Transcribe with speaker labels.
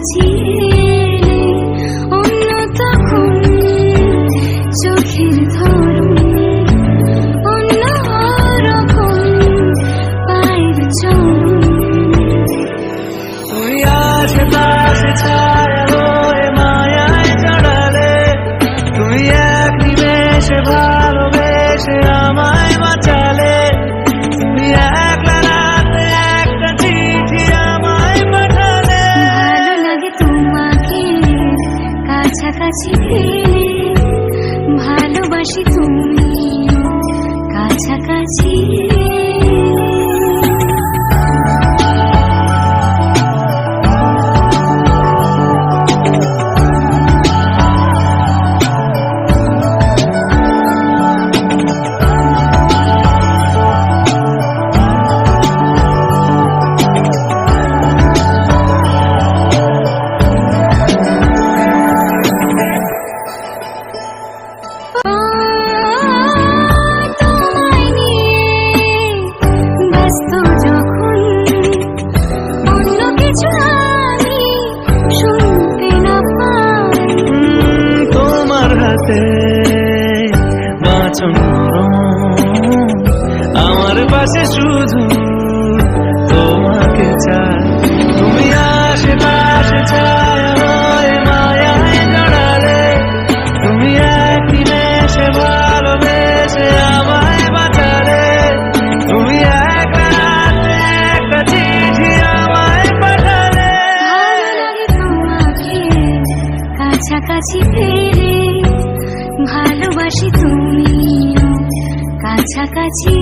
Speaker 1: কাছাকাছি অন্য তখন চোখের ধরুন অন্য রকম পায়ের চলুন
Speaker 2: তুই আশেপাশে ছায়া হয়ে মায়ায় জড়ালে তুই এক নিমেষে ভালোবেসে আমায় বাঁচালে তুমি একলা রাতে একটা চিঠি আমায় পাঠালে
Speaker 1: ভালো লাগে তোমাকে কাছাকাছি পেলে ভালোবাসি তুমি কাছাকাছি
Speaker 2: আমার পাশে শুধু তোমাকে চাই তুমি আশেপাশে ছায়া হয়ে মায়ায় জড়ালে তুমি এক নিমেষে ভালোবেসে আমায় বাঁচালে তুমি এক রাতে একটা চিঠি আমায় পাঠালে
Speaker 1: ভালো লাগে তোমাকে কাছাকাছি পেলে ভালোবাসি তুমি কাছাকাছি